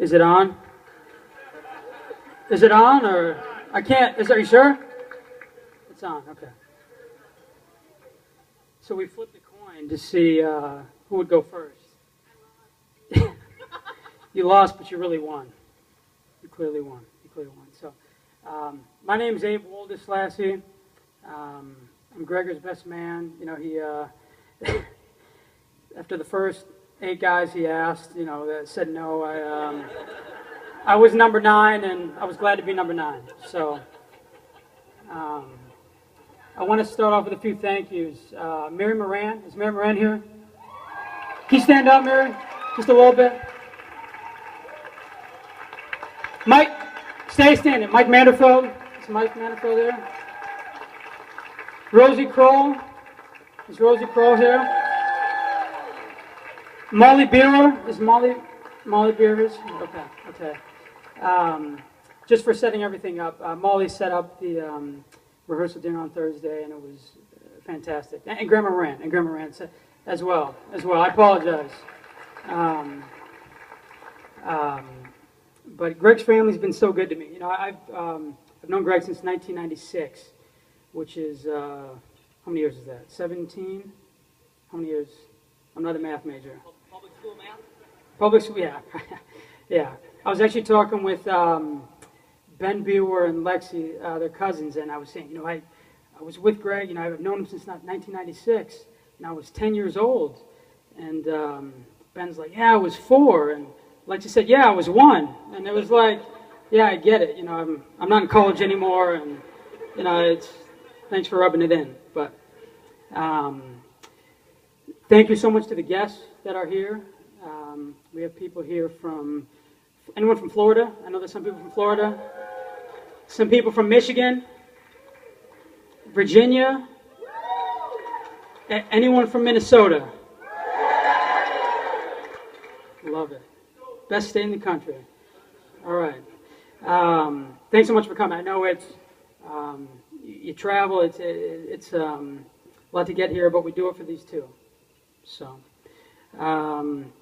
Is it on? Is it on or I can't? Are you sure? It's on. Okay. So we flipped the coin to see who would go first. You lost, but you really won. You clearly won. You clearly won. So, my name's Abe Woldeslassie. I'm Gregor's best man. You know, he after the first 8 guys he asked, you know, that said no. I was number 9, and I was glad to be number 9. So, I want to start off with a few thank yous. Mary Moran, is Mary Moran here? Can you stand up, Mary? Just a little bit. Mike, stay standing. Mike Manderfeld. Is Mike Manderfeld there? Rosie Kroll. Is Rosie Kroll here? Molly Beerer. Is Molly Beerer? Okay. Just for setting everything up. Molly set up the rehearsal dinner on Thursday, and it was fantastic. And Grandma Rand as well. I apologize. But Greg's family's been so good to me. You know, I've known Greg since 1996, which is how many years is that? 17? How many years? I'm not a math major. Public school math? Public school, yeah, yeah. I was actually talking with Ben Bewer and Lexi, their cousins, and I was saying, you know, I was with Greg. You know, I've known him since 1996, and I was 10 years old. And Ben's like, yeah, I was 4, and Lexi said, yeah, I was 1, and it was like, yeah, I get it. You know, I'm not in college anymore, and you know, thanks for rubbing it in. But thank you so much to the guests that are here. We have people here from anyone from Florida. I know there's some people from Florida. Some people from Michigan, Virginia. Anyone from Minnesota? Love it. Best state in the country. All right. Thanks so much for coming. I know it's you travel. It's a lot to get here, but we do it for these two. So,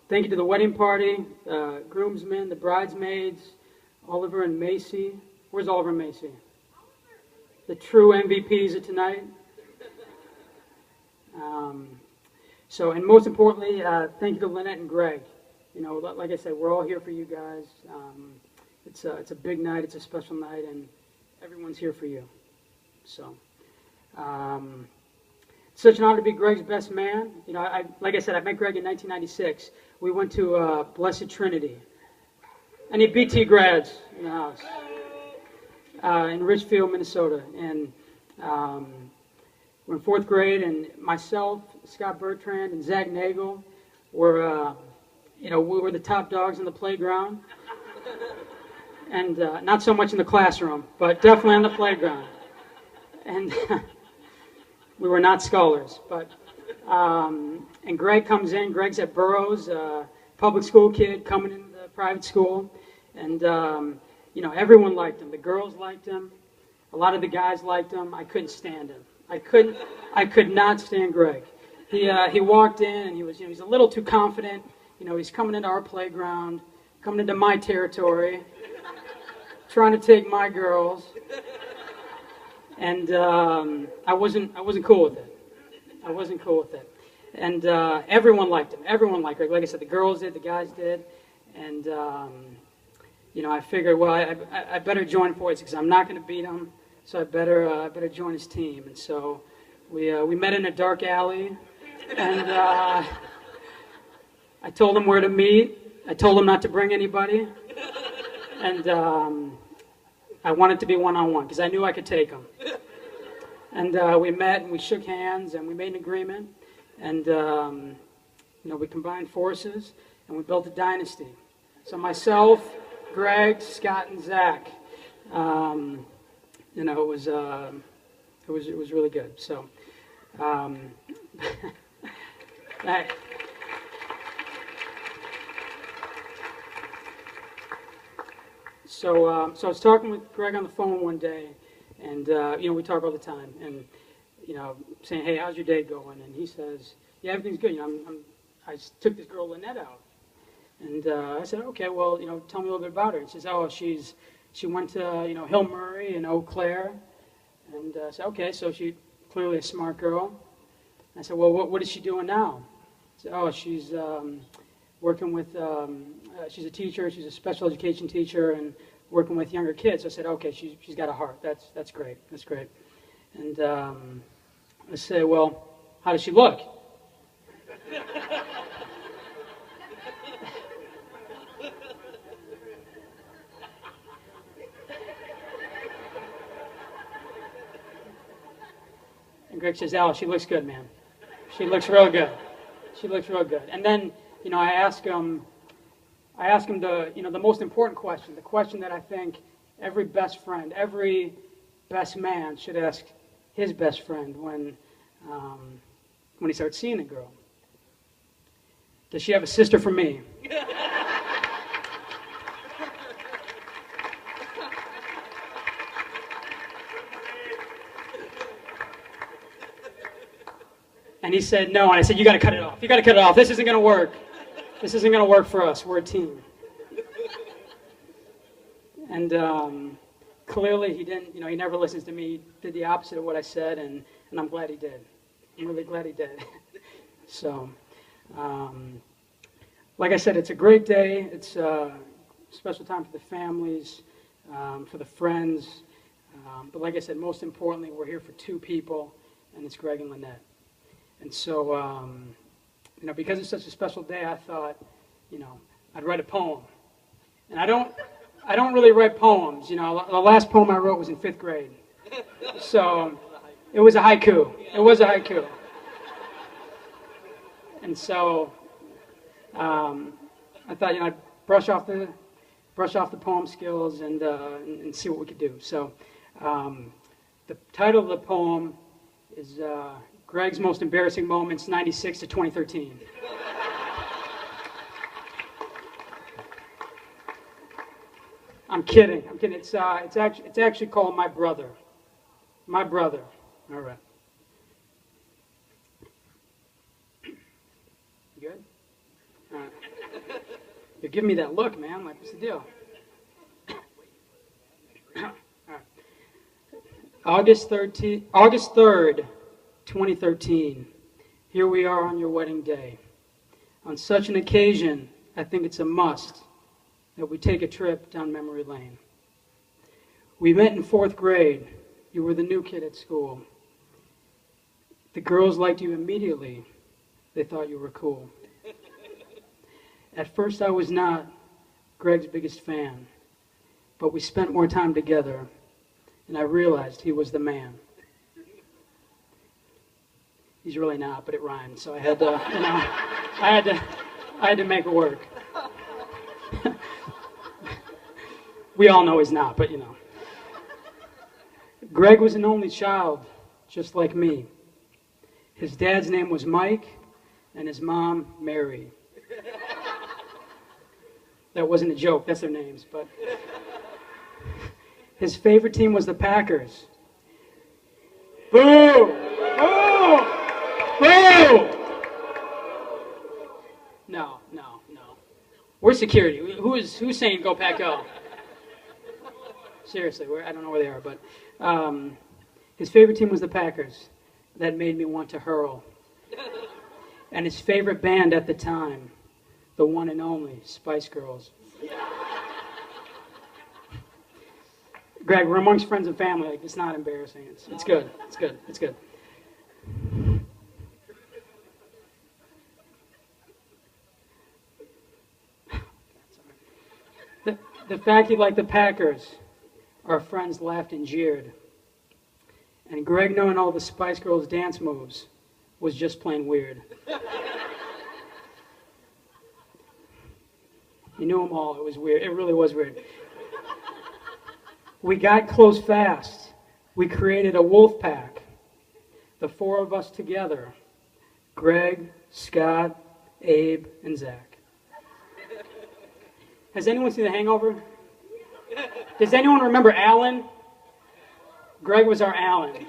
thank you to the wedding party, groomsmen, the bridesmaids, Oliver and Macy. Where's Oliver and Macy? The true MVPs of tonight. And most importantly, thank you to Lynette and Greg. You know, like I said, we're all here for you guys. It's a big night. It's a special night, and everyone's here for you. So, it's such an honor to be Greg's best man. You know, like I said, I met Greg in 1996. We went to Blessed Trinity. Any BT grads in the house? In Richfield, Minnesota, and we're in 4th grade, and myself, Scott Bertrand, and Zach Nagel were, we were the top dogs in the playground, and not so much in the classroom, but definitely on the playground. And we were not scholars, but and Greg comes in. Greg's at Burroughs, public school kid coming into the private school, and you know, everyone liked him. The girls liked him. A lot of the guys liked him. I couldn't stand him. I could not stand Greg. He walked in and he's a little too confident. You know, he's coming into our playground, coming into my territory, trying to take my girls, and I wasn't cool with it. I wasn't cool with it. And everyone liked him. Everyone liked Greg. Like I said, the girls did, the guys did, and you know, I figured, well, I better join forces because I'm not going to beat him, so I better join his team. And so we met in a dark alley, and I told him where to meet. I told him not to bring anybody, and I wanted to be one-on-one because I knew I could take him. And we met and we shook hands and we made an agreement, and you know, we combined forces and we built a dynasty. So myself, Greg, Scott, and Zach. You know, it was really good. So, so I was talking with Greg on the phone one day, and you know, we talk all the time, and you know, saying, hey, how's your day going? And he says, yeah, everything's good. You know, I took this girl Lynette out. And I said, okay, well, tell me a little bit about her. He says, oh, she went to, Hill Murray and Eau Claire. And I said, okay, so she clearly a smart girl. I said, well, what is she doing now? He said, oh, she's working with, she's a teacher, she's a special education teacher, and working with younger kids. I said, okay, she's got a heart. That's great. That's great. And I said, well, how does she look? And Greg says, Al, she looks good, man. She looks real good. She looks real good. And then, I ask him the most important question, the question that I think every best friend, every best man should ask his best friend when he starts seeing a girl. Does she have a sister from me? And he said, no. And I said, you got to cut it off. You got to cut it off. This isn't going to work. This isn't going to work for us. We're a team. And clearly he didn't, he never listens to me. He did the opposite of what I said, and I'm glad he did. I'm really glad he did. So, like I said, it's a great day. It's a special time for the families, for the friends. But like I said, most importantly, we're here for two people, and it's Greg and Lynette. And so, because it's such a special day, I thought, I'd write a poem. And I don't really write poems. The last poem I wrote was in 5th grade. So it was a haiku. It was a haiku. And so I thought, I'd brush off the poem skills and see what we could do. So the title of the poem is Greg's Most Embarrassing Moments, 96 to 2013. I'm kidding. It's actually called My Brother. My Brother. All right. You good? All right. You're giving me that look, man. Like, what's the deal? All right. August 3rd, 2013. Here we are on your wedding day. On such an occasion, I think it's a must that we take a trip down memory lane. We met in 4th grade. You were the new kid at school. The girls liked you immediately. They thought you were cool. At first, I was not Greg's biggest fan, but we spent more time together, and I realized he was the man. He's really not, but it rhymed, so I had to, I had to make it work. We all know he's not, but Greg was an only child, just like me. His dad's name was Mike, and his mom, Mary. That wasn't a joke, that's their names, but... His favorite team was the Packers. Boo! Boo! Boo! No. Where's security? Who's saying go Pack Go? Seriously, I don't know where they are, but his favorite team was the Packers. That made me want to hurl. And his favorite band at the time, the one and only Spice Girls. Greg, we're amongst friends and family. Like, it's not embarrassing. It's good. It's good. It's good. The fact he liked the Packers, our friends laughed and jeered. And Greg, knowing all the Spice Girls dance moves, was just plain weird. You knew them all. It was weird. It really was weird. We got close fast. We created a wolf pack. The four of us together. Greg, Scott, Abe, and Zach. Has anyone seen The Hangover? Does anyone remember Alan? Greg was our Alan.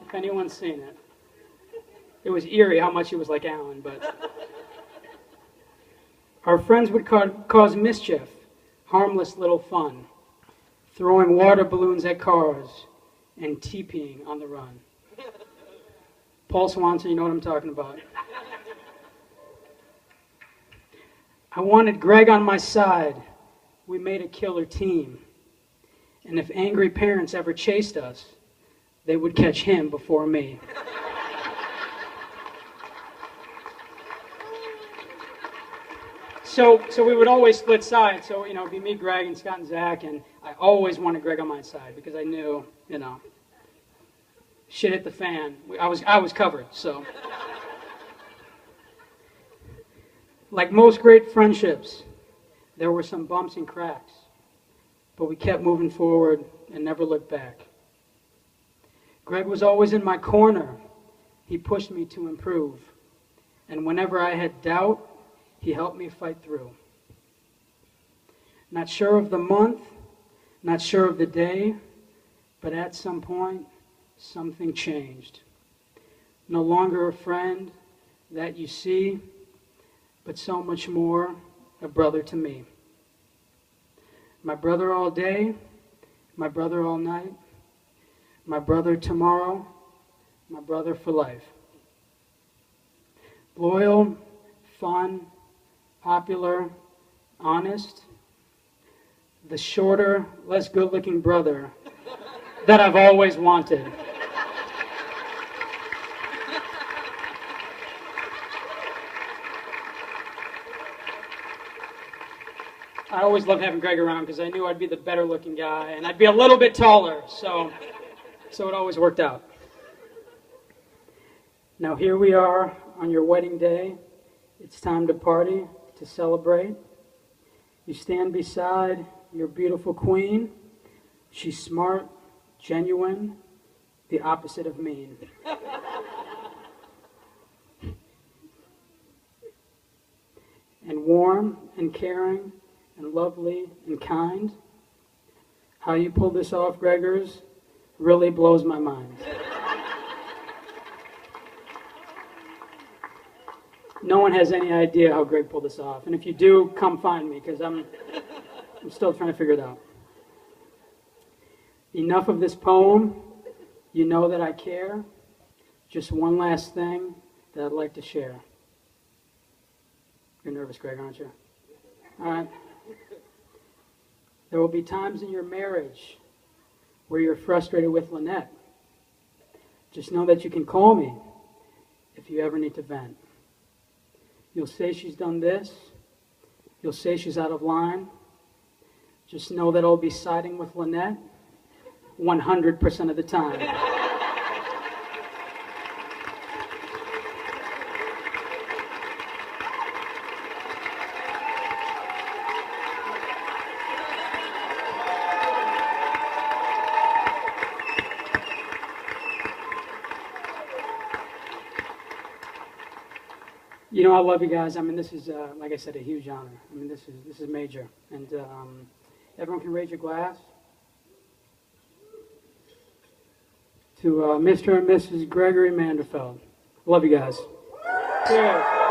If anyone's seen it. It was eerie how much he was like Alan, but Our friends would cause mischief, harmless little fun, throwing water balloons at cars and TPing on the run. Paul Swanson, you know what I'm talking about. I wanted Greg on my side. We made a killer team. And if angry parents ever chased us, they would catch him before me. So we would always split sides. So, it'd be me, Greg, and Scott and Zach, and I always wanted Greg on my side because I knew, shit hit the fan. I was covered, so. Like most great friendships, there were some bumps and cracks, but we kept moving forward and never looked back. Greg was always in my corner. He pushed me to improve. And whenever I had doubt, he helped me fight through. Not sure of the month, not sure of the day, but at some point, something changed. No longer a friend that you see, but so much more, a brother to me. My brother all day, my brother all night, my brother tomorrow, my brother for life. Loyal, fun, popular, honest, the shorter, less good-looking brother that I've always wanted. I always loved having Greg around because I knew I'd be the better-looking guy, and I'd be a little bit taller, so it always worked out. Now here we are on your wedding day. It's time to party, to celebrate. You stand beside your beautiful queen. She's smart, genuine, the opposite of mean. And warm and caring and lovely and kind. How you pull this off, Gregors, really blows my mind. No one has any idea how Greg pulled this off. And if you do, come find me, because I'm still trying to figure it out. Enough of this poem. You know that I care. Just one last thing that I'd like to share. You're nervous, Greg, aren't you? All right. There will be times in your marriage where you're frustrated with Lynette. Just know that you can call me if you ever need to vent. You'll say she's done this. You'll say she's out of line. Just know that I'll be siding with Lynette 100% of the time. I love you guys. This is, like I said, a huge honor. This is major. And everyone can raise your glass to Mr. and Mrs. Gregory Manderfeld. Love you guys. Cheers.